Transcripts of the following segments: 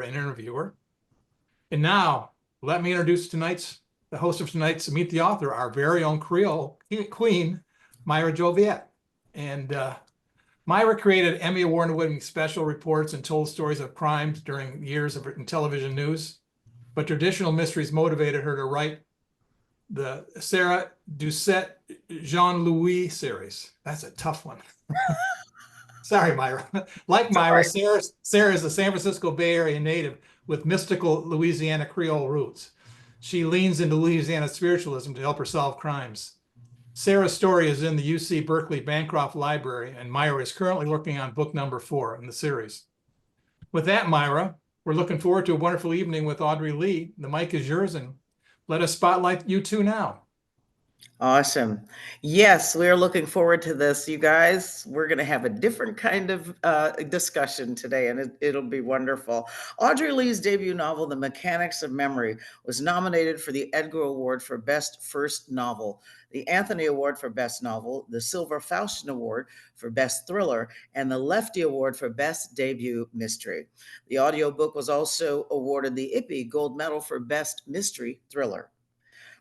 an interviewer. And now, let me introduce the host of tonight's Meet the Author, our very own Creole queen, Myra Joviet. And Myra created Emmy Award-winning special reports and told stories of crimes during years in television news. But traditional mysteries motivated her to write the Sarah Doucette Jean-Louis series. That's a tough one. Sorry, Myra. Like Myra, Sarah is a San Francisco Bay Area native with mystical Louisiana Creole roots. She leans into Louisiana spiritualism to help her solve crimes. Sarah's story is in the UC Berkeley Bancroft Library, and Myra is currently working on book number 4 in the series. With that, Myra, we're looking forward to a wonderful evening with Audrey Lee. The mic is yours, and let us spotlight you two now. Awesome. Yes, we're looking forward to this, you guys. We're going to have a different kind of discussion today, and it'll be wonderful. Audrey Lee's debut novel, The Mechanics of Memory, was nominated for the Edgar Award for Best First Novel, the Anthony Award for Best Novel, the Silver Falchion Award for Best Thriller, and the Lefty Award for Best Debut Mystery. The audiobook was also awarded the IPPY Gold Medal for Best Mystery Thriller.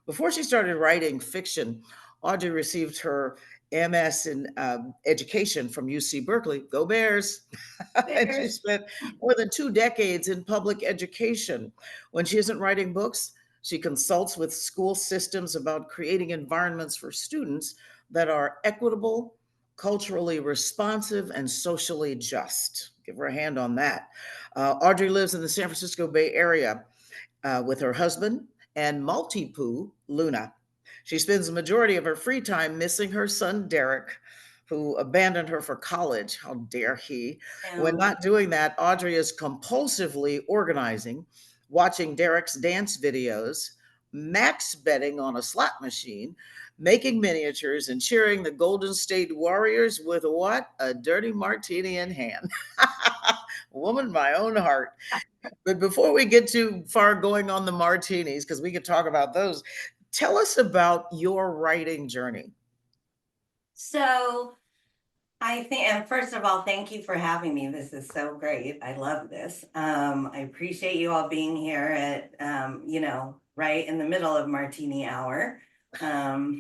Before she started writing fiction, Audrey received her MS in education from UC Berkeley. Go Bears! And she spent more than 2 decades in public education. When she isn't writing books, she consults with school systems about creating environments for students that are equitable, culturally responsive, and socially just. Give her a hand on that. Audrey lives in the San Francisco Bay Area with her husband and multi-poo, Luna. She spends the majority of her free time missing her son, Derek, who abandoned her for college. How dare he? When not doing that, Audrey is compulsively organizing, watching Derek's dance videos, max betting on a slot machine, making miniatures, and cheering the Golden State Warriors with what? A dirty martini in hand. Woman, my own heart. But before we get too far going on the martinis, because we could talk about those, tell us about your writing journey. So I think, and first of all, thank you for having me. This is so great. I love this. I appreciate you all being here at, right in the middle of martini hour. But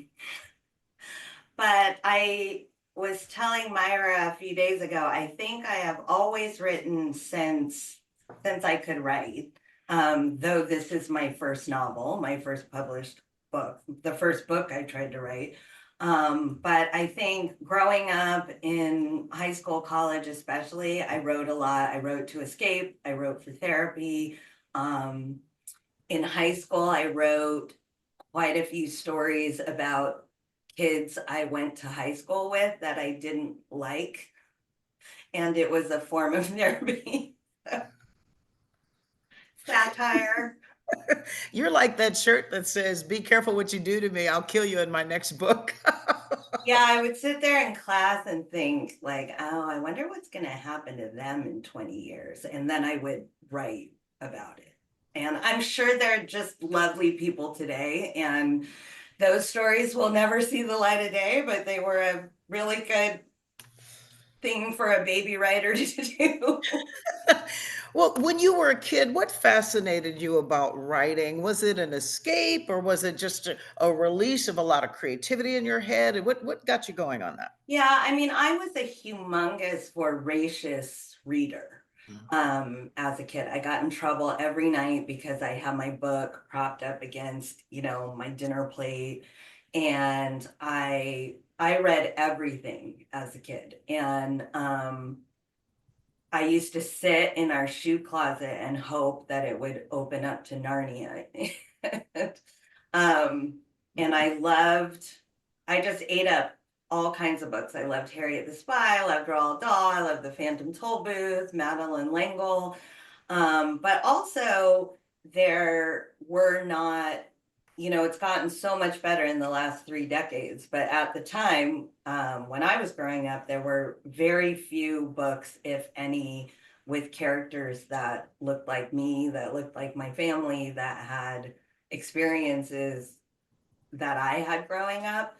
I was telling Myra a few days ago, I think I have always written since I could write, though this is my first novel, my first published book, the first book I tried to write. But I think growing up in high school, college especially, I wrote a lot. I wrote to escape. I wrote for therapy. In high school, I wrote quite a few stories about kids I went to high school with that I didn't like. And it was a form of therapy. Satire. You're like that shirt that says, "Be careful what you do to me. I'll kill you in my next book." Yeah, I would sit there in class and think like, oh, I wonder what's going to happen to them in 20 years. And then I would write about it. And I'm sure they're just lovely people today. And those stories will never see the light of day, but they were a really good thing for a baby writer to do. Well, when you were a kid, what fascinated you about writing? Was it an escape, or was it just a release of a lot of creativity in your head? And what got you going on that? Yeah, I mean, I was a humongous voracious reader as a kid. I got in trouble every night because I had my book propped up against, my dinner plate. And I read everything as a kid. And I used to sit in our shoe closet and hope that it would open up to Narnia. And I just ate up all kinds of books. I loved Harriet the Spy, I loved Roald Dahl, I loved The Phantom Tollbooth, Madeline L'Engle. But also there were not, it's gotten so much better in the last 3 decades. But at the time, when I was growing up, there were very few books, if any, with characters that looked like me, that looked like my family, that had experiences that I had growing up.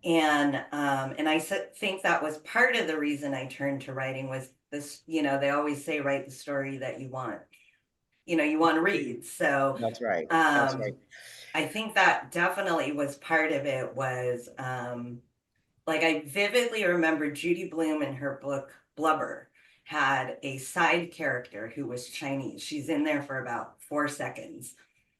And I think that was part of the reason I turned to writing was this, they always say, write the story that you want. you want to read. So That's right. That's right. um, I think that definitely was part of it was like I vividly remember Judy Blume in her book Blubber had a side character who was Chinese. She's in there for about 4 seconds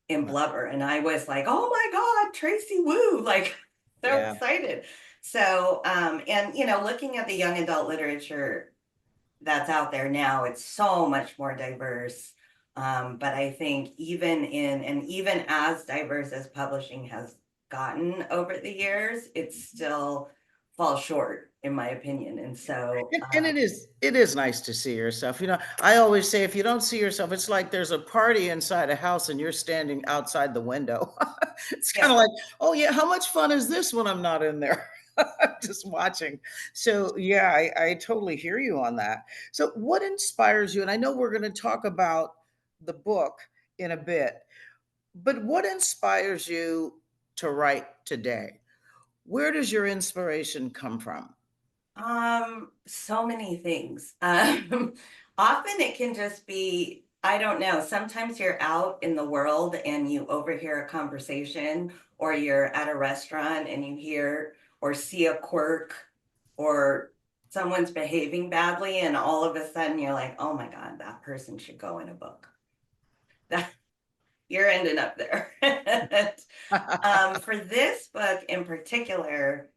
in Blubber. And I was like, oh my God, Tracy Wu, like so Yeah. excited. So, and looking at the young adult literature that's out there now, it's so much more diverse. But I think even as diverse as publishing has gotten over the years, it still falls short, in my opinion. And so, And it is nice to see yourself. I always say if you don't see yourself, it's like there's a party inside a house and you're standing outside the window. It's kind yeah. of like, oh yeah, how much fun is this when I'm not in there? Just watching. So yeah, I totally hear you on that. So what inspires you? And I know we're going to talk about the book in a bit, but what inspires you to write today? Where does your inspiration come from? So many things. Often it can just be, I don't know, sometimes you're out in the world and you overhear a conversation, or you're at a restaurant and you hear or see a quirk, or someone's behaving badly, and all of a sudden you're like, oh my God, that person should go in a book. That you're ending up there. For this book in particular,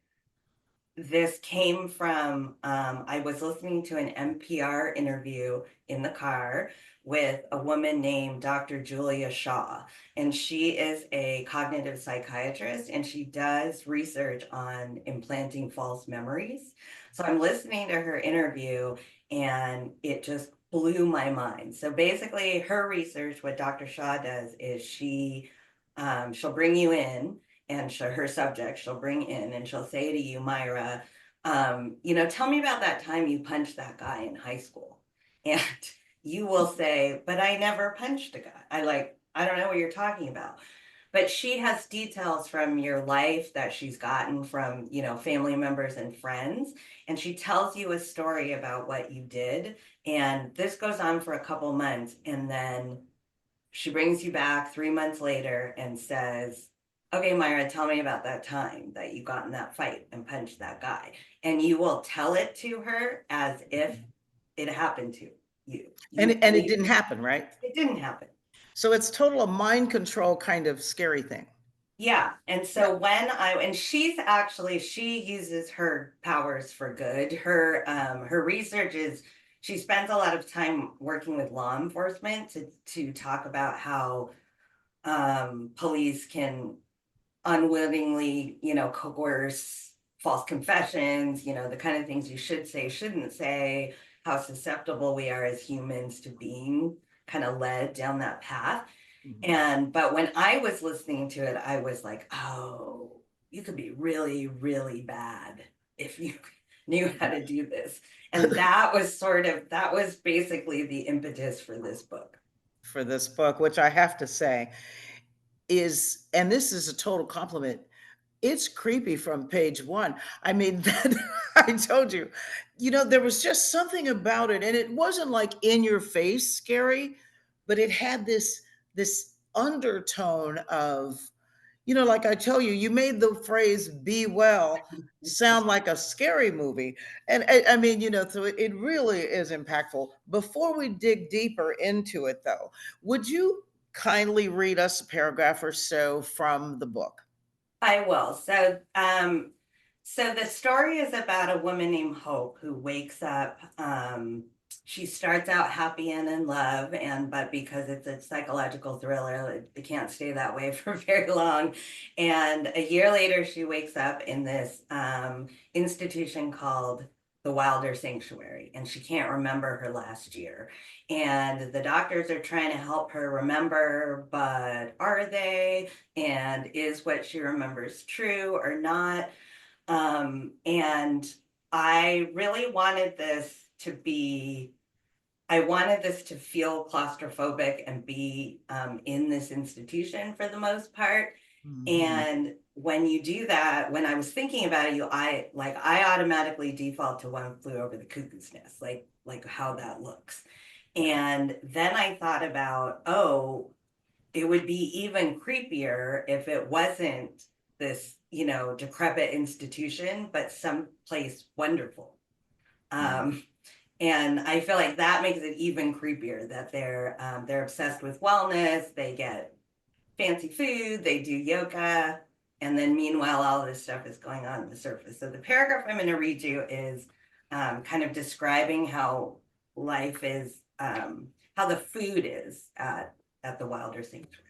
this came from I was listening to an NPR interview in the car with a woman named Dr. Julia Shaw, and she is a cognitive psychiatrist and she does research on implanting false memories. So I'm listening to her interview and it just blew my mind. So basically her research, what Dr. Shaw does is she'll bring you in, and her subject she'll bring in and she'll say to you, Myra, tell me about that time you punched that guy in high school. And you will say, but I never punched a guy. I don't know what you're talking about. But she has details from your life that she's gotten from, family members and friends. And she tells you a story about what you did. And this goes on for a couple months. And then she brings you back 3 months later and says, okay, Myra, tell me about that time that you got in that fight and punched that guy. And you will tell it to her as if it happened to you. And it didn't happen, right? It didn't happen. So it's total a mind control kind of scary thing. Yeah. And so she uses her powers for good. Her research is, she spends a lot of time working with law enforcement to talk about how police can unwittingly, coerce false confessions, the kind of things you should say, shouldn't say, how susceptible we are as humans to being kind of led down that path. But when I was listening to it, I was like, oh, you could be really, really bad if you knew how to do this. And that was basically the impetus for this book. For this book, which I have to say is, and this is a total compliment, it's creepy from page one. I mean, that I told you, there was just something about it, and it wasn't like in your face scary, but it had this undertone of, like I tell you, you made the phrase "be well" sound like a scary movie, and I mean, so it really is impactful. Before we dig deeper into it, though, would you kindly read us a paragraph or so from the book? I will. So the story is about a woman named Hope who wakes up. She starts out happy and in love, but because it's a psychological thriller, it can't stay that way for very long. And a year later, she wakes up in this institution called the Wilder Sanctuary, and she can't remember her last year. And the doctors are trying to help her remember, but are they? And is what she remembers true or not? And I really wanted this to be, I wanted this to feel claustrophobic and be in this institution for the most part. And when you do that, when I was thinking about it, I automatically default to One Flew Over the Cuckoo's Nest, like how that looks. And then I thought about, oh, it would be even creepier if it wasn't this, decrepit institution, but someplace wonderful. Um, and I feel like that makes it even creepier that they're obsessed with wellness. They get fancy food, they do yoga, and then meanwhile, all this stuff is going on the surface. So the paragraph I'm going to read you is kind of describing how life is, how the food is at the Wilder Sanctuary.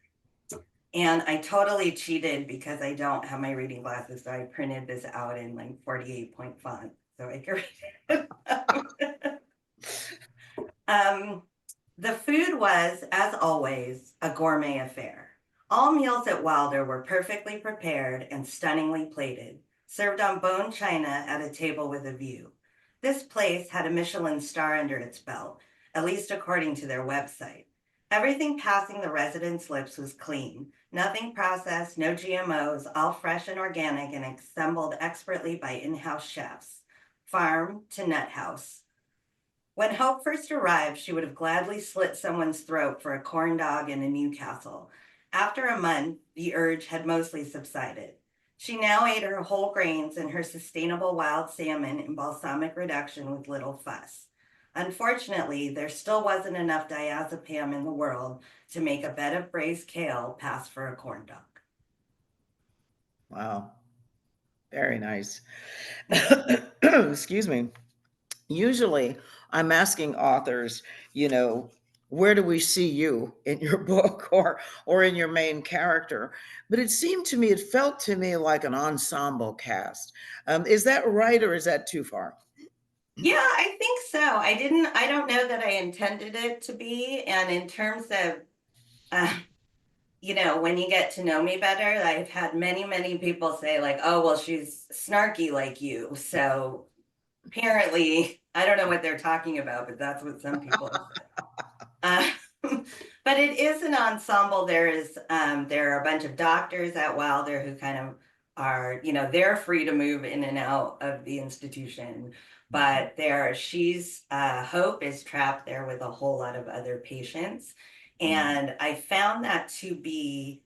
And I totally cheated because I don't have my reading glasses, so I printed this out in like 48-point font so I could read it. The food was, as always, a gourmet affair. All meals at Wilder were perfectly prepared and stunningly plated, served on bone china at a table with a view. This place had a Michelin star under its belt, at least according to their website. Everything passing the residents' lips was clean, nothing processed, no GMOs, all fresh and organic and assembled expertly by in-house chefs, farm to nut house. When Hope first arrived, she would have gladly slit someone's throat for a corn dog and a Newcastle. After a month, the urge had mostly subsided. She now ate her whole grains and her sustainable wild salmon in balsamic reduction with little fuss. Unfortunately, there still wasn't enough diazepam in the world to make a bed of braised kale pass for a corn dog. Wow. Very nice. Excuse me. Usually I'm asking authors, where do we see you in your book or in your main character? But it felt to me like an ensemble cast. Is that right, or is that too far? Yeah, I think so. I don't know that I intended it to be. And in terms of, when you get to know me better, I've had many, many people say like, oh, well, she's snarky like you. So apparently, I don't know what they're talking about, but that's what some people have said. But it is an ensemble. There are a bunch of doctors at Wilder who kind of are, they're free to move in and out of the institution. But Hope is trapped there with a whole lot of other patients. And I found that to be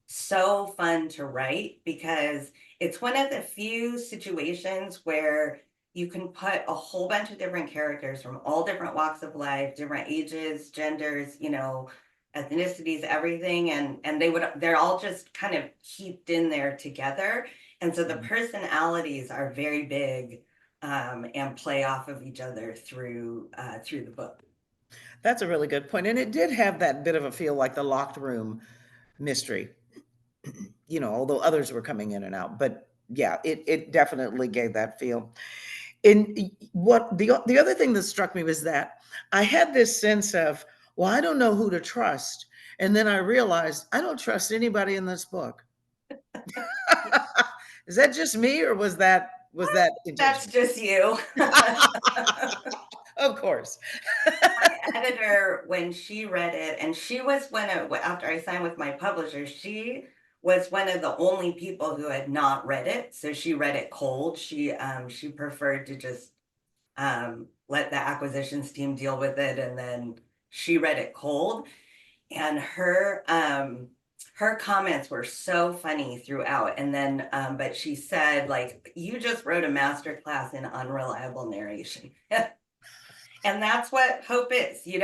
so fun to write because it's one of the few situations where you can put a whole bunch of different characters from all different walks of life, different ages, genders, ethnicities, everything, and they're all just kind of heaped in there together. And so the personalities are very big and play off of each other through the book. That's a really good point. And it did have that bit of a feel like the locked room mystery, although others were coming in and out. But yeah, it definitely gave that feel. And what the other thing that struck me was that I had this sense of, well, I don't know who to trust. And then I realized I don't trust anybody in this book. Is that just me, or was that That's intentional? just you. Of course. My editor, when she read it, and she was after I signed with my publisher, she was one of the only people who had not read it. So she read it cold. She preferred to just let the acquisitions team deal with it, and then she read it cold. And her comments were so funny throughout. And then, but she said, like, you just wrote a masterclass in unreliable narration. And that's what Hope is. You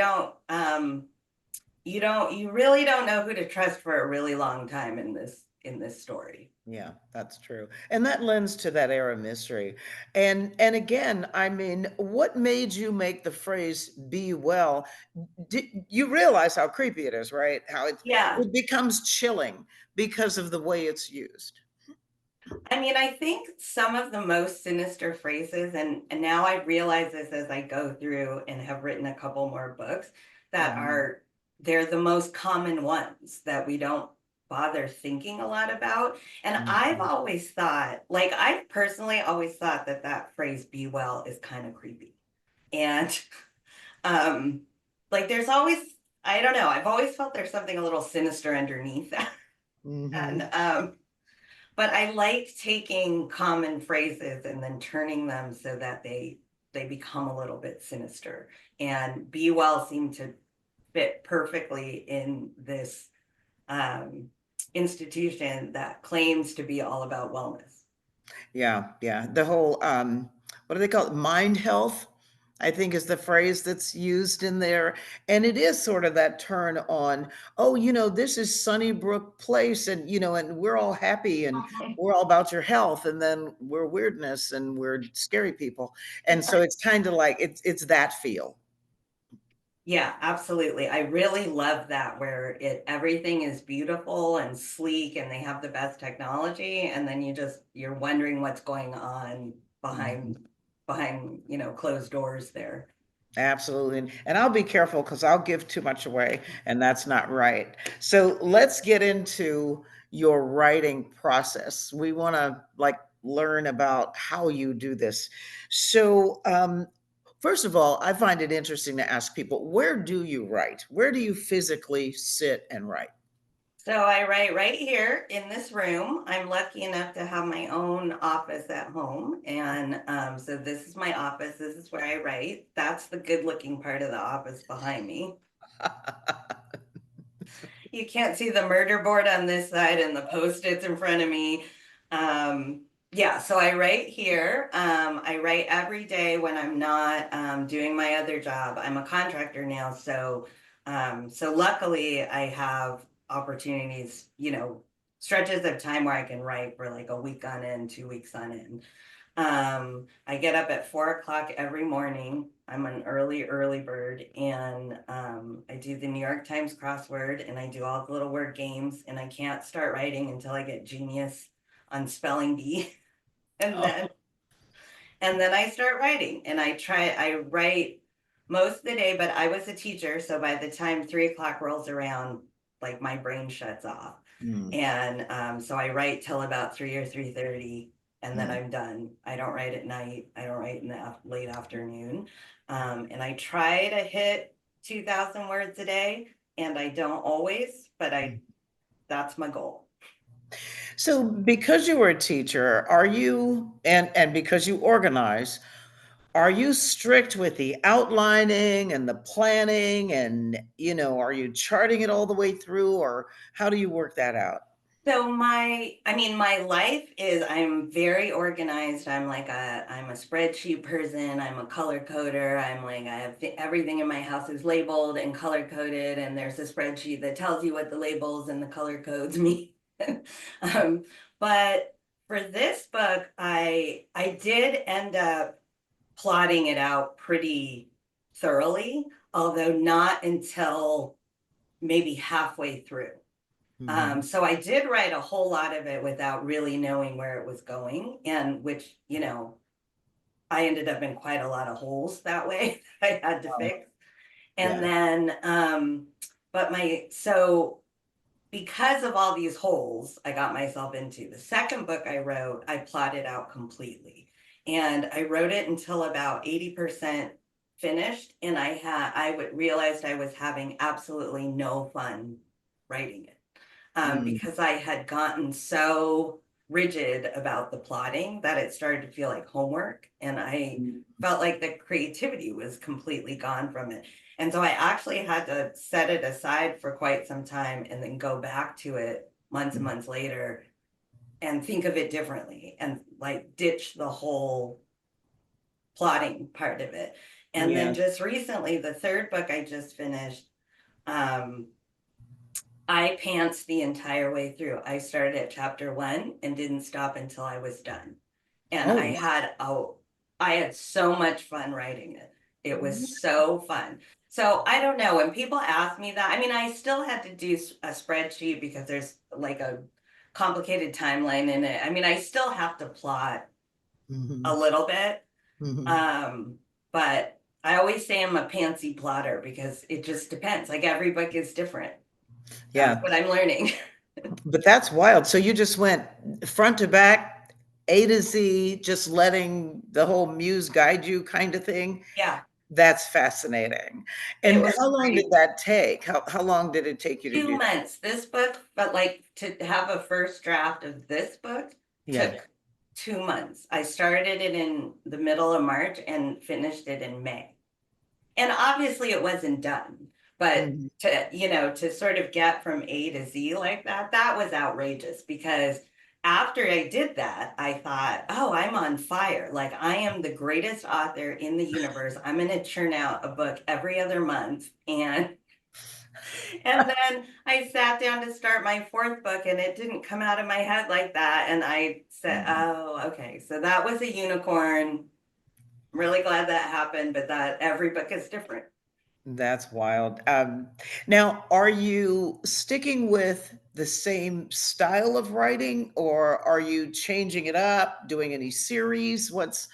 really don't know who to trust for a really long time in this story. Yeah, that's true. And that lends to that era mystery. And again, I mean, what made you make the phrase "be well"? You realize how creepy it is, right? How Yeah. it becomes chilling because of the way it's used. I mean, I think some of the most sinister phrases, and now I realize this as I go through and have written a couple more books that they're the most common ones that we don't bother thinking a lot about. And I've always thought, like, I personally always thought that phrase "be well" is kind of creepy. And like there's always, I don't know, I've always felt there's something a little sinister underneath that. And but I like taking common phrases and then turning them so that they they become a little bit sinister. And Be Well seemed to fit perfectly in this institution that claims to be all about wellness. Yeah, yeah. The whole, what do they call it? Mind health, I think is the phrase that's used in there. And it is sort of that turn on, oh, this is Sunnybrook Place and we're all happy and we're all about your health. And then we're weirdness and we're scary people. And so it's kind of like, it's that feel. Yeah, absolutely. I really love that where everything is beautiful and sleek and they have the best technology, and then you're wondering what's going on Mhm. behind, closed doors there. Absolutely. And I'll be careful because I'll give too much away, and that's not right. So let's get into your writing process. We want to learn about how you do this. So, first of all, I find it interesting to ask people, where do you write? Where do you physically sit and write? So I write right here in this room. I'm lucky enough to have my own office at home. And so this is my office. This is where I write. That's the good looking part of the office behind me. You can't see the murder board on this side and the post-its in front of me. Yeah, so I write here. I write every day when I'm not doing my other job. I'm a contractor now, so luckily I have opportunities, stretches of time where I can write for like a week on end, 2 weeks on end. I get up at 4 o'clock every morning. I'm an early bird, and I do the New York Times crossword and I do all the little word games, and I can't start writing until I get genius on spelling bee. and then and then I start writing, and I write most of the day, but I was a teacher, so by the time 3 o'clock rolls around, like my brain shuts off. Mm, And so I write till about 3 or 3:30, and then mm. I'm done. I don't write at night. I don't write in the late afternoon. And I try to hit 2,000 words a day, and I don't always, but that's my goal. So because you were a teacher, are you and because you organize, are you strict with the outlining and the planning and are you charting it all the way through, or how do you work that out? So my life is, I'm very organized. I'm a spreadsheet person. I'm a color coder. I have everything in my house is labeled and color coded, and there's a spreadsheet that tells you what the labels and the color codes mean. um, but for this book, I did end up plotting it out pretty thoroughly, although not until maybe halfway through. Mhm. So I did write a whole lot of it without really knowing where it was going, and which, I ended up in quite a lot of holes that way that I had to fix. And Yeah. then, so because of all these holes I got myself into, the second book I wrote, I plotted out completely. And I wrote it until about 80% finished, and realized I was having absolutely no fun writing it. Mm, Because I had gotten so rigid about the plotting that it started to feel like homework, and I mm, felt like the creativity was completely gone from it. And so I actually had to set it aside for quite some time and then go back to it months and mm. months later and think of it differently and like ditch the whole plotting part of it. And Yeah. then just recently, the third book I just finished, um, I pantsed the entire way through. I started at chapter 1 and didn't stop until I was done. And Oh, I had so much fun writing it. It was so fun. So I don't know, when people ask me that, I mean, I still had to do a spreadsheet because there's like a complicated timeline in it. I mean, I still have to plot a mhm, little bit. mhm. Um, but I always say I'm a pantsy plotter because it just depends. Like every book is different. That's Yeah, what I'm learning. but that's wild. So you just went front to back, A to Z, just letting the whole muse guide you kind of thing? Yeah, That's fascinating. it And was how long did great. that take? How long did it take you to Two do that? months. This book, but like to have a first draft of this book Yeah. took 2 months. I started it in the middle of March and finished it in May. And obviously it wasn't done, but Mhm. to sort of get from A to Z like that, that was outrageous, because after I did that, I thought, oh, I'm on fire. Like, I am the greatest author in the universe. I'm going to churn out a book every other month. And then I sat down to start my fourth book, and it didn't come out of my head like that. And I said, Mhm. oh, okay. So that was a unicorn. I'm really glad that happened, but that every book is different. That's wild. Now, are you sticking with the same style of writing, or are you changing it up, doing any series? What's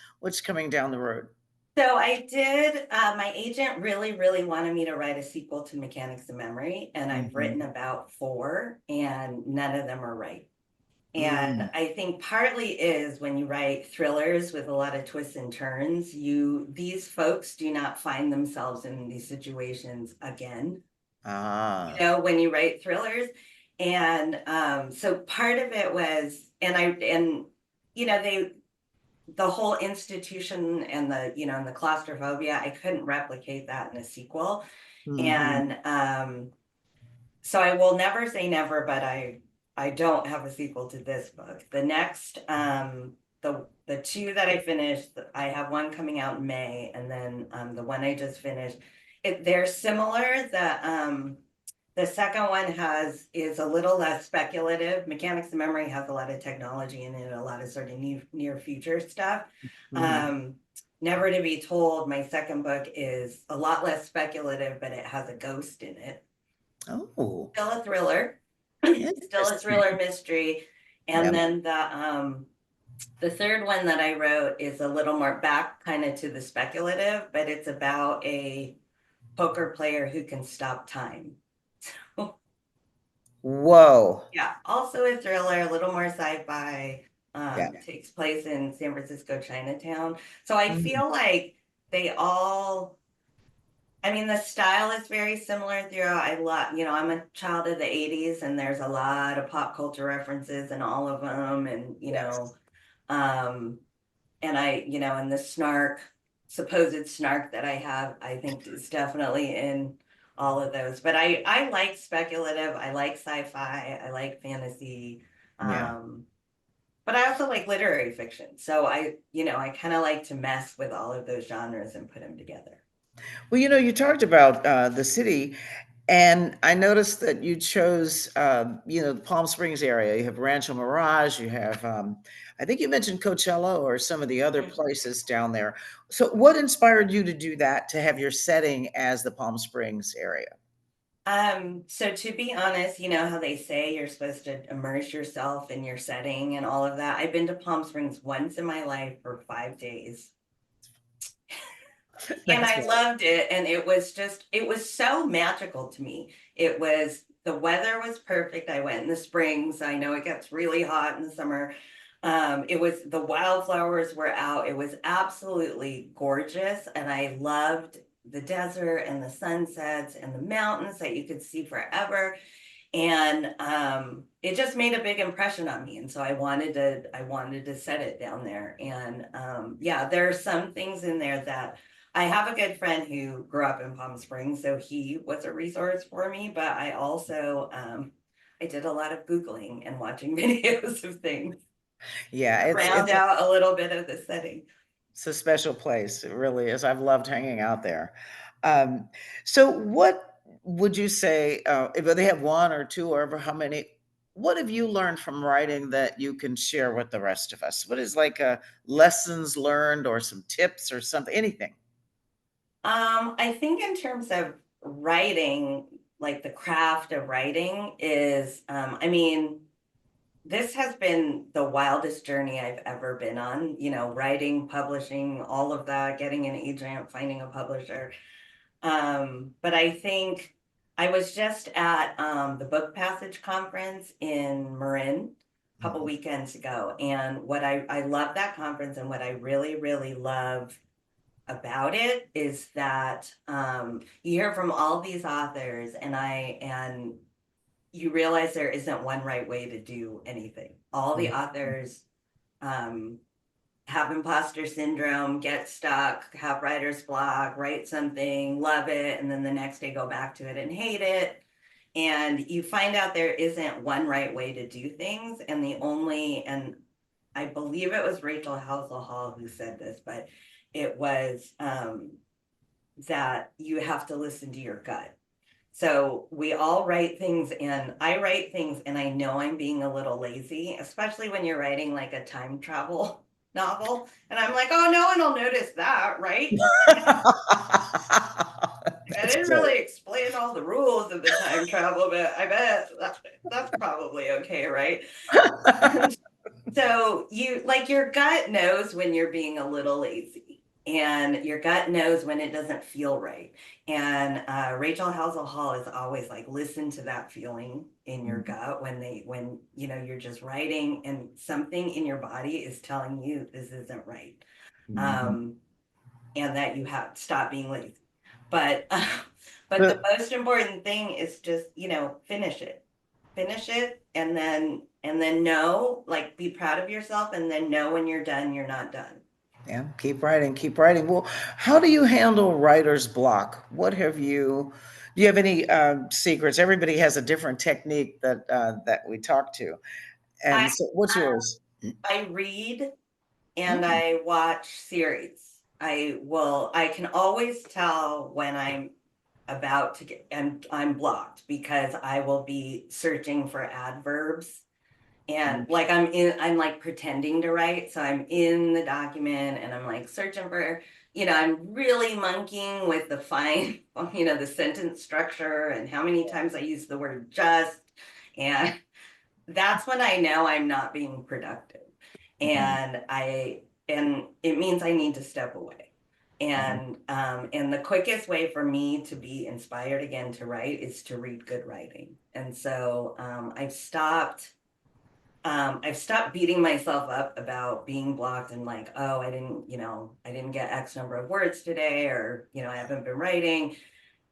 coming down the road? So I did, my agent really, really wanted me to write a sequel to Mechanics of Memory, and I've written Mhm. about 4, and none of them are right. Mm. And I think partly is when you write thrillers with a lot of twists and turns, these folks do not find themselves in these situations again, Ah. when you write thrillers. And so part of it was, they, the whole institution and the claustrophobia, I couldn't replicate that in a sequel. Mhm. And so I will never say never, but I don't have a sequel to this book. The next, the 2 that I finished, I have one coming out in May, and then the one I just finished, they're similar. The second one is a little less speculative. Mechanics of Memory has a lot of technology in it, a lot of sort of near future stuff. Mhm. Um, Never to Be Told, my second book, is a lot less speculative, but it has a ghost in it. Oh, Still a thriller, still a interesting. thriller mystery. And Yeah. then the third one that I wrote is a little more back kind of to the speculative, but it's about a poker player who can stop time. Whoa. Yeah, also a thriller, a little more sci-fi, Yeah. takes place in San Francisco, Chinatown. So I Mhm. feel like they all, I mean, the style is very similar throughout. I'm a child of the 80s, and there's a lot of pop culture references in all of them. And, Yes. um, and the supposed snark that I have, I think is definitely in all of those. But I like speculative, I like sci-fi, I like fantasy. Yeah. Um, but I also like literary fiction. So I kind of like to mess with all of those genres and put them together. Well, you talked about the city, and I noticed that you chose, the Palm Springs area. You have Rancho Mirage. You have, I think you mentioned Coachella or some of the other places down there. So, what inspired you to do that? To have your setting as the Palm Springs area? So to be honest, you know how they say you're supposed to immerse yourself in your setting and all of that. I've been to Palm Springs once in my life for 5 days, and That's I right. loved it. And it was so magical to me. The weather was perfect. I went in the springs. I know it gets really hot in the summer. The wildflowers were out. It was absolutely gorgeous. And I loved the desert and the sunsets and the mountains that you could see forever. And it just made a big impression on me. And so I wanted to set it down there. And yeah, there are some things in there that I have a good friend who grew up in Palm Springs, so he was a resource for me. But I also I did a lot of Googling and watching videos of things Yeah, to round out a little bit of the setting. it's a special place. It really is. I've loved hanging out there. Um, so, what would you say, if they have one or two or ever how many? What have you learned from writing that you can share with the rest of us? What is like lessons learned or some tips or something, anything? I think in terms of writing, like the craft of writing is, I mean, this has been the wildest journey I've ever been on, writing, publishing, all of that, getting an agent, finding a publisher. But I think I was just at the Book Passage conference in Marin a couple Mhm. weekends ago. And I love that conference, and what I really, really love about it is that you hear from all these authors, and you realize there isn't one right way to do anything. All the Mhm. authors have imposter syndrome, get stuck, have writer's block, write something, love it, and then the next day go back to it and hate it. And you find out there isn't one right way to do things. And I believe it was Rachel Housel Hall who said this, but it was that you have to listen to your gut. So we all write things, and I write things and I know I'm being a little lazy, especially when you're writing like a time travel novel. And I'm like, oh, no one will notice that, right? I didn't really explain all the rules of the time travel, but I bet that's probably okay, right? So your gut knows when you're being a little lazy, and your gut knows when it doesn't feel right. And Rachel Housel Hall is always like, listen to that feeling in your gut when you're just writing and something in your body is telling you this isn't right. And that you have to stop being lazy. But the most important thing is just, finish it and then know, like, be proud of yourself, and then know when you're done, you're not done. Yeah, keep writing, keep writing. Well, how do you handle writer's block? Do you have any secrets? Everybody has a different technique that we talk to. And so what's yours? I read and I watch series. I can always tell when I'm about to get, and I'm blocked, because I will be searching for adverbs. And like I'm like pretending to write. So I'm in the document and I'm like searching for, I'm really monkeying with the the sentence structure and how many times I use the word just. And that's when I know I'm not being productive. And it means I need to step away. And the quickest way for me to be inspired again to write is to read good writing. And so I've stopped beating myself up about being blocked and like, oh, I didn't get X number of words today, or, I haven't been writing.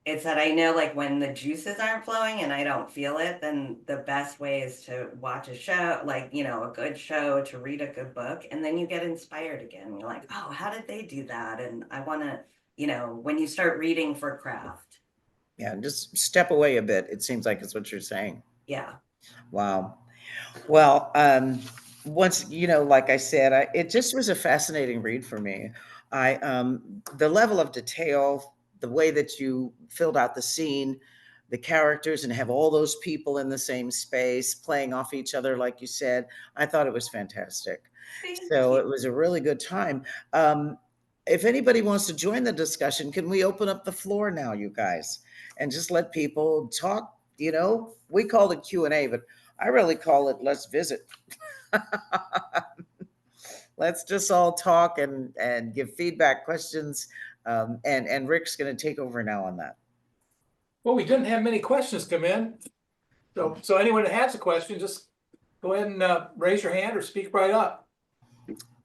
It's that I know, like, when the juices aren't flowing and I don't feel it, then the best way is to watch a show, like, a good show, to read a good book, and then you get inspired again. You're like, oh, how did they do that? And I want to, when you start reading for craft. Yeah, just step away a bit. It seems like it's what you're saying. Yeah. Wow. Well, once, like I said, it just was a fascinating read for me. The level of detail, the way that you filled out the scene, the characters, and have all those people in the same space playing off each other, like you said, I thought it was fantastic. So it was a really good time. If anybody wants to join the discussion, can we open up the floor now, you guys, and just let people talk? We call it Q&A, but I really call it let's visit. Let's just all talk and give feedback, questions, and Rick's going to take over now on that. Well, we didn't have many questions come in. So anyone that has a question, just go ahead and raise your hand or speak right up.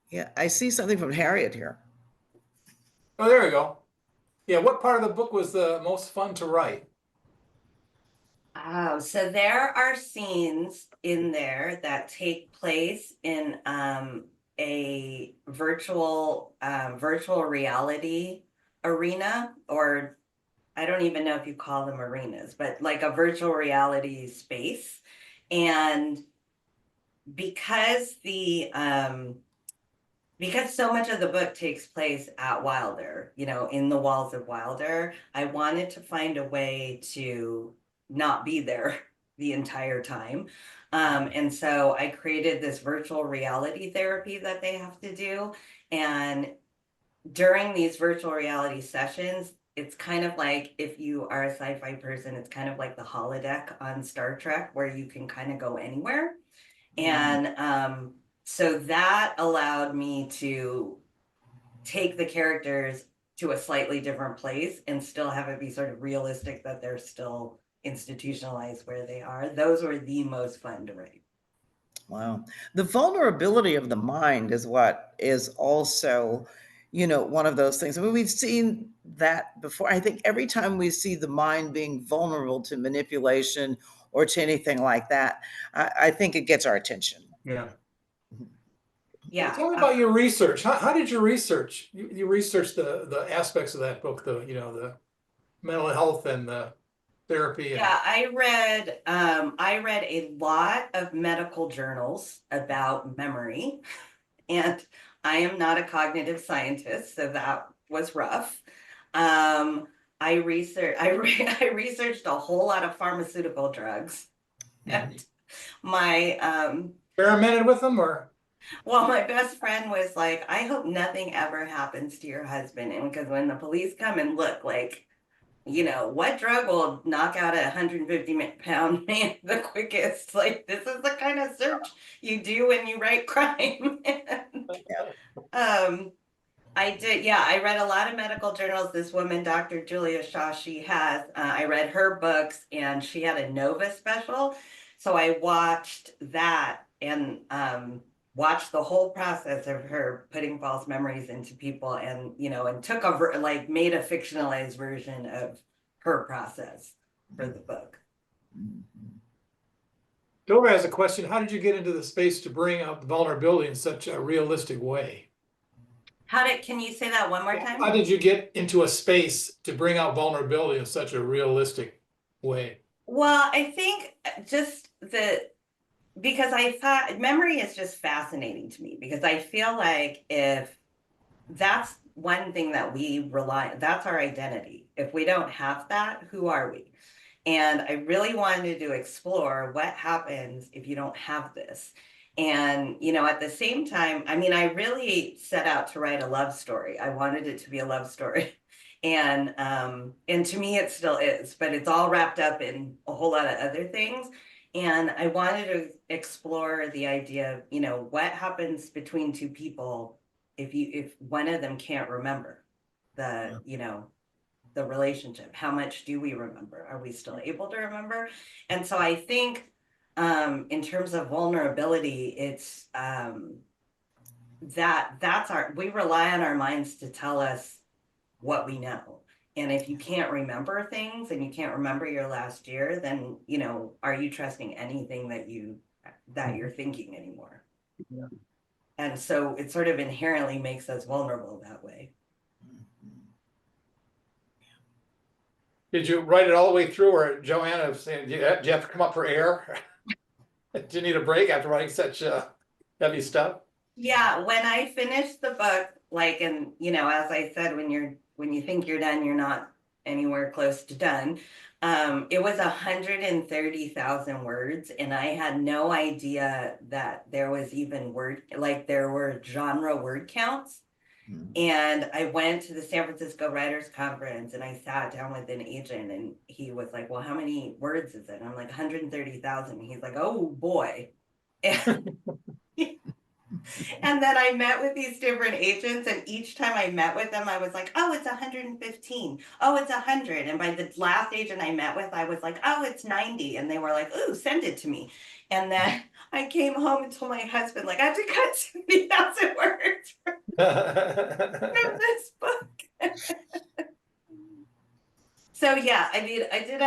Yeah, I see something from Harriet here. Oh, there we go. Yeah, what part of the book was the most fun to write? Oh, so there are scenes in there that take place in a virtual reality arena, or I don't even know if you call them arenas, but like a virtual reality space. And because because so much of the book takes place at Wilder, in the walls of Wilder, I wanted to find a way to not be there the entire time. And so I created this virtual reality therapy that they have to do. And during these virtual reality sessions, it's kind of like, if you are a sci-fi person, it's kind of like the holodeck on Star Trek, where you can kind of go anywhere. And so that allowed me to take the characters to a slightly different place and still have it be sort of realistic that they're still institutionalized where they are. Those were the most fun to write. Wow. The vulnerability of the mind is what is also, one of those things. I mean, we've seen that before. I think every time we see the mind being vulnerable to manipulation or to anything like that, I think it gets our attention. Yeah. Yeah. Tell me about your research. How did you research? You researched the aspects of that book, the mental health and the therapy. Yeah, I read a lot of medical journals about memory, and I am not a cognitive scientist, so that was rough. I researched a whole lot of pharmaceutical drugs. And my Experimented with them, or well, my best friend was like, I hope nothing ever happens to your husband. And because when the police come and look, like, what drug will knock out a 150-pound man the quickest? Like, this is the kind of search you do when you write crime. um, I did, yeah, I read a lot of medical journals. This woman, Dr. Julia Shaw, I read her books, and she had a Nova special. So I watched that and watched the whole process of her putting false memories into people, and, and made a fictionalized version of her process for the book. Dora has a question. How did you get into the space to bring up the vulnerability in such a realistic way? Can you say that one more time? How did you get into a space to bring out vulnerability in such a realistic way? Well, I think because I thought memory is just fascinating to me, because I feel like if that's one thing that that's our identity. If we don't have that, who are we? And I really wanted to explore what happens if you don't have this. And, at the same time, I really set out to write a love story. I wanted it to be a love story. And to me, it still is, but it's all wrapped up in a whole lot of other things. And I wanted to explore the idea of, what happens between two people if one of them can't remember the relationship. How much do we remember? Are we still able to remember? And so I think in terms of vulnerability, it's we rely on our minds to tell us what we know. And if you can't remember things and you can't remember your last year, then are you trusting anything that you're thinking anymore? Yeah. And so it sort of inherently makes us vulnerable that way. Did you write it all the way through, or Joanna was saying, do you have to come up for air? Do you need a break after writing such heavy stuff? Yeah, when I finished the book, and as I said, when you think you're done, you're not anywhere close to done. It was 130,000 words, and I had no idea that there was even there were genre word counts. And I went to the San Francisco Writers Conference, and I sat down with an agent, and he was like, well, how many words is it? And I'm like, 130,000. And he's like, oh boy. And then I met with these different agents, and each time I met with them, I was like, oh, it's 115. Oh, it's 100. And by the last agent I met with, I was like, oh, it's 90. And they were like, ooh, send it to me. And then I came home and told my husband, I have to cut 70,000 words from this book. So yeah, I did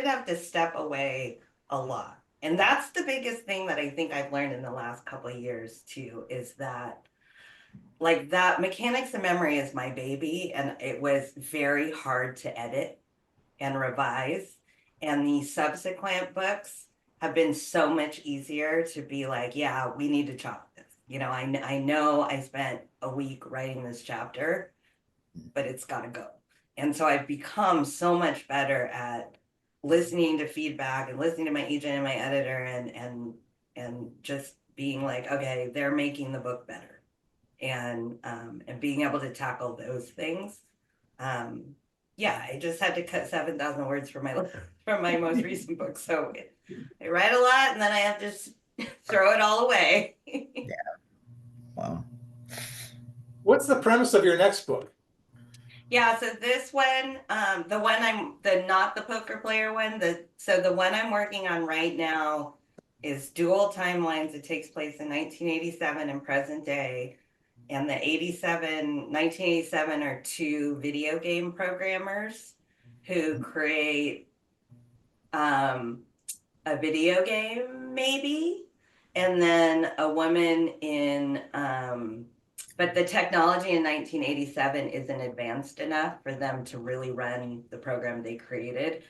have to step away a lot. And that's the biggest thing that I think I've learned in the last couple of years too, is that that Mechanics of Memory is my baby, and it was very hard to edit and revise. And the subsequent books have been so much easier to be like, yeah, we need to chop this. I know I spent a week writing this chapter, but it's got to go. And so I've become so much better at listening to feedback and listening to my agent and my editor, and just being like, okay, they're making the book better, and being able to tackle those things. Yeah, I just had to cut 7,000 words from my most recent book. So I write a lot, and then I have to just throw it all away. Yeah. Wow. What's the premise of your next book? Yeah, so this one, not the poker player one, the one I'm working on right now is dual timelines. It takes place in 1987 and present day. And the 1987 are two video game programmers who create a video game, maybe. And then a woman in, but the technology in 1987 isn't advanced enough for them to really run the program they created.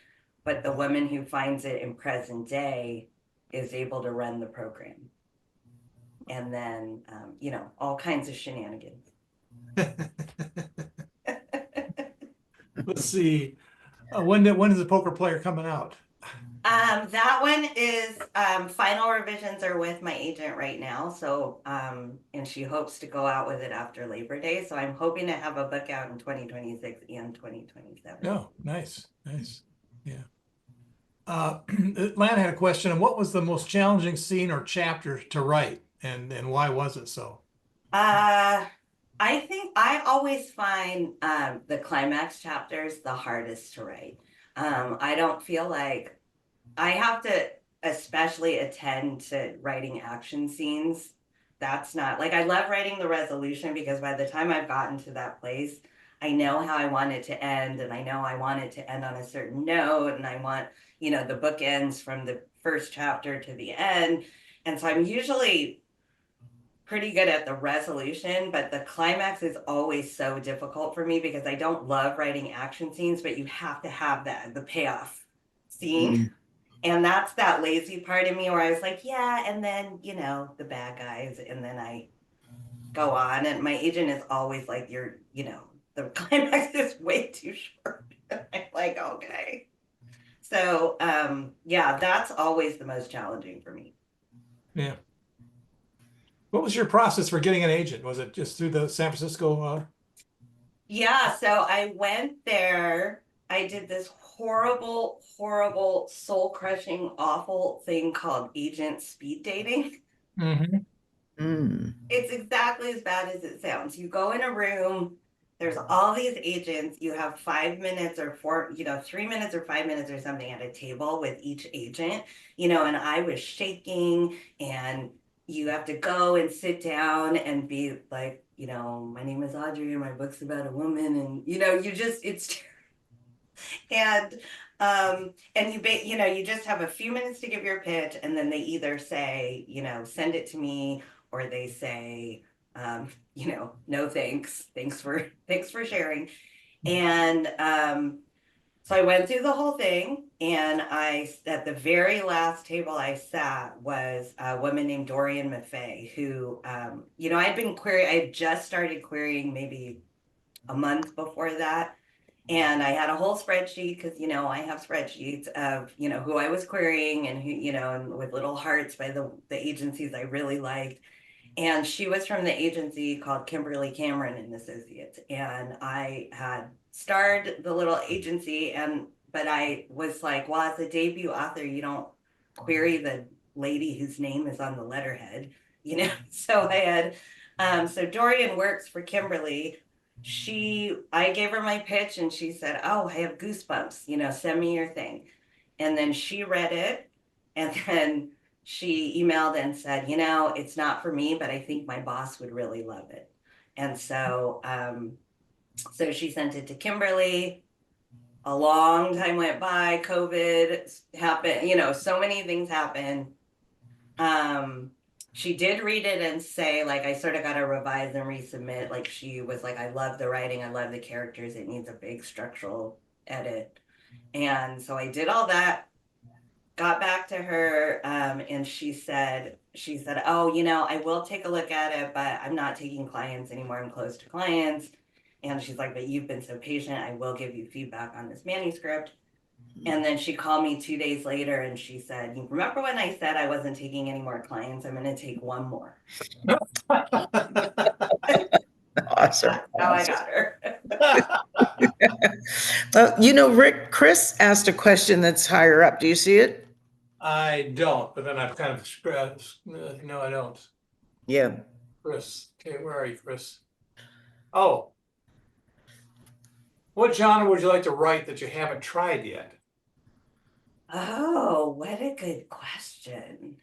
But the woman who finds it in present day is able to run the program. And then, all kinds of shenanigans. Let's see. When is the poker player coming out? That one is, final revisions are with my agent right now. So, and she hopes to go out with it after Labor Day. So I'm hoping to have a book out in 2026 and 2027. Oh, nice. Yeah. Lana had a question. What was the most challenging scene or chapter to write, and why was it so? I think I always find the climax chapters the hardest to write. I don't feel like I have to especially attend to writing action scenes. That's not like I love writing the resolution because by the time I've gotten to that place, I know how I want it to end, and I know I want it to end on a certain note, and I want, the book ends from the first chapter to the end. And so I'm usually pretty good at the resolution, but the climax is always so difficult for me because I don't love writing action scenes, but you have to have the payoff scene. And that's that lazy part of me where I was like, yeah, and then, the bad guys, and then I go on. And my agent is always like, the climax is way too short. I'm like, okay. So, yeah, that's always the most challenging for me. Yeah. What was your process for getting an agent? Was it just through the San Francisco? Yeah, so I went there. I did this horrible, horrible, soul-crushing, awful thing called agent speed dating. Mhm. It's exactly as bad as it sounds. You go in a room, there's all these agents, you have 5 minutes or 3 minutes or 5 minutes or something at a table with each agent, and I was shaking, and you have to go and sit down and be like, my name is Audrey and my book's about a woman, and it's and you just have a few minutes to give your pitch, and then they either say, send it to me, or they say, no thanks, thanks for sharing. And so I went through the whole thing, and at the very last table I sat was a woman named Dorian Maffei, who I had just started querying maybe a month before that. And I had a whole spreadsheet because, I have spreadsheets of, who I was querying and who, and with little hearts by the agencies I really liked. And she was from the agency called Kimberly Cameron and Associates. And I had started the little agency, but I was like, well, as a debut author, you don't query the lady whose name is on the letterhead, So I had, so Dorian works for Kimberly. I gave her my pitch and she said, oh, I have goosebumps, send me your thing. And then she read it, and then she emailed and said, it's not for me, but I think my boss would really love it. And so, so she sent it to Kimberly. A long time went by, COVID happened, so many things happened. She did read it and say, like, I sort of got to revise and resubmit. Like, she was like, I love the writing, I love the characters, it needs a big structural edit. And so I did all that, got back to her, and she said, oh, I will take a look at it, but I'm not taking clients anymore. I'm close to clients. And she's like, but you've been so patient, I will give you feedback on this manuscript. And then she called me 2 days later and she said, you remember when I said I wasn't taking any more clients? I'm going to take one more. Awesome. That's how I got her. Rick, Chris asked a question that's higher up. Do you see it? I don't, but then I've kind of no, I don't. Yeah. Chris, okay, where are you, Chris? Oh, what genre would you like to write that you haven't tried yet? Oh, what a good question.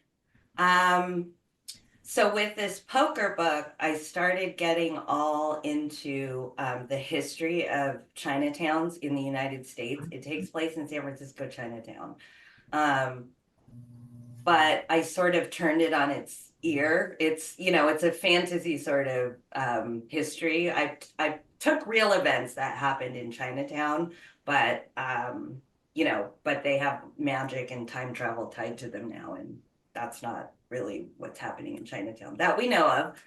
So with this poker book, I started getting all into the history of Chinatowns in the United States. It takes place in San Francisco Chinatown. But but I sort of turned it on its ear. It's, it's a fantasy sort of history. I took real events that happened in Chinatown, but but they have magic and time travel tied to them now, and that's not really what's happening in Chinatown that we know of.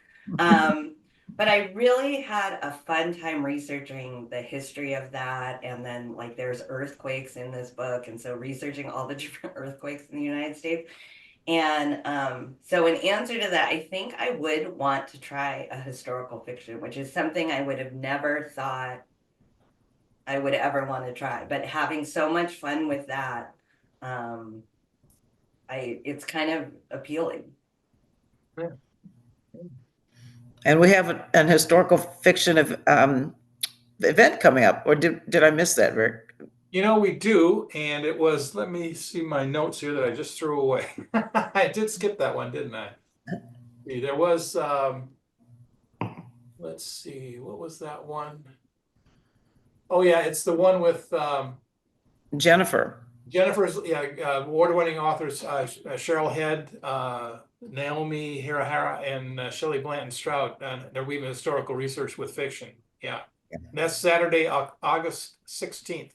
But I really had a fun time researching the history of that. And then, like, there's earthquakes in this book. And so, researching all the different earthquakes in the United States. And so, in answer to that, I think I would want to try a historical fiction, which is something I would have never thought I would ever want to try. But having so much fun with that, it's kind of appealing. Yeah. And we have an historical fiction of event coming up, or did I miss that, Rick? We do, and it was, let me see my notes here that I just threw away. I did skip that one, didn't I? There was, let's see, what was that one? Oh yeah, it's the one with Jennifer's, award-winning authors, Cheryl Head, Naomi Hirahara, and Shelley Blanton Strout. They're weaving historical research with fiction. Yeah. That's Saturday, August 16th.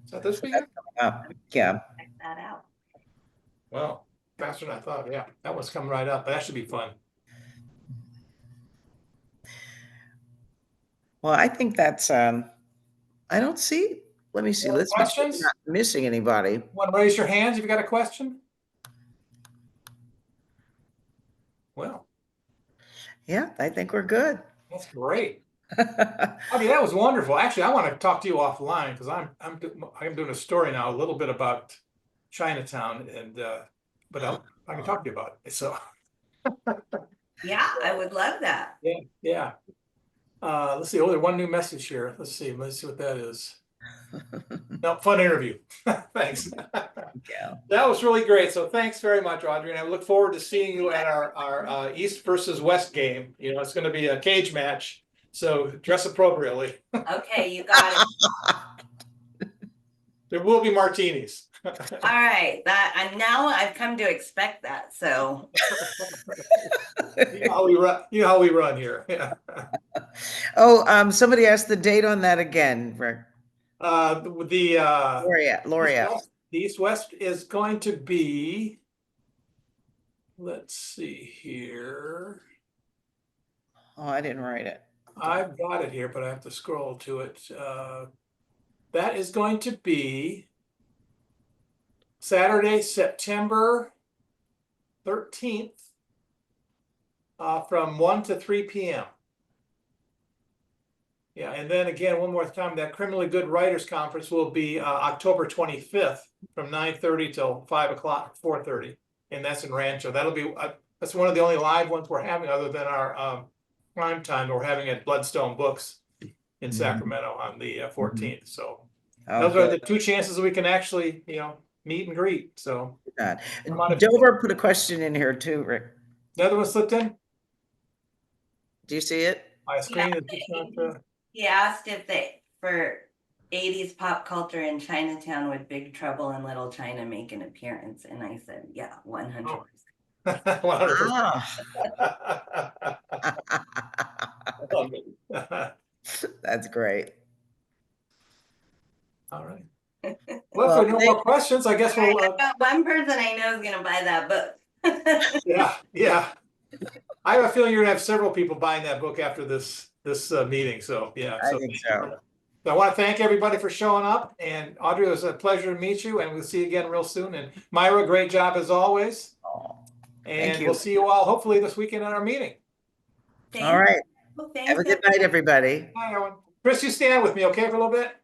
Is that this weekend? Yeah. Check that out. Well, faster than I thought. Yeah, that one's coming right up. That should be fun. Well, I think that's, I don't see, let me see. More Let's make sure we're questions? not missing anybody. Want to raise your hands if you got a question? Well, Yeah, I think we're good. that's great. Okay, that was wonderful. Actually, I want to talk to you offline because I'm doing a story now a little bit about Chinatown, and but I can talk to you about it. So Yeah, I would love that. yeah. Let's see. Oh, there's one new message here. Let's see what that is. No, fun interview. Thanks. Yeah. That was really great. So thanks very much, Audrey. And I look forward to seeing you at our East versus West game. It's going to be a cage match. So dress appropriately. Okay, you got it. There will be martinis. All right, now I've come to expect that. So You know how we run here. Yeah. Oh, somebody asked the date on that again, Rick. Laureate. The East West is going to be, let's see here. Oh, I didn't write it. I've got it here, but I have to scroll to it. That is going to be Saturday, September 13th, from 1 to 3 p.m. Yeah, and then again, one more time, that Criminally Good Writers Conference will be October 25th from 9:30 till 5 o'clock, 4:30, and that's in Rancho. That'll be that's one of the only live ones we're having, other than our prime time we're having at Bloodstone Books in Sacramento on the 14th. So those are the two chances we can actually, meet and greet. So Dover put a question in here too, Rick. The other one slipped in. Do you see it? My screen is just not. He asked if for 80s pop culture in Chinatown, would Big Trouble in Little China make an appearance? And I said, yeah, 100%. 100%. That's great. All right. Well, if there are no more questions, I guess we'll. I've got one person I know is going to buy that book. Yeah. I have a feeling you're gonna have several people buying that book after this meeting. So yeah. I think so. So I want to thank everybody for showing up. And Audrey, it was a pleasure to meet you, and we'll see you again real soon. And Myra, great job as always. And we'll see you all hopefully this weekend at our meeting. All right. Have a good night, everybody. Hi, everyone. Chris, you stand with me, okay, for a little bit?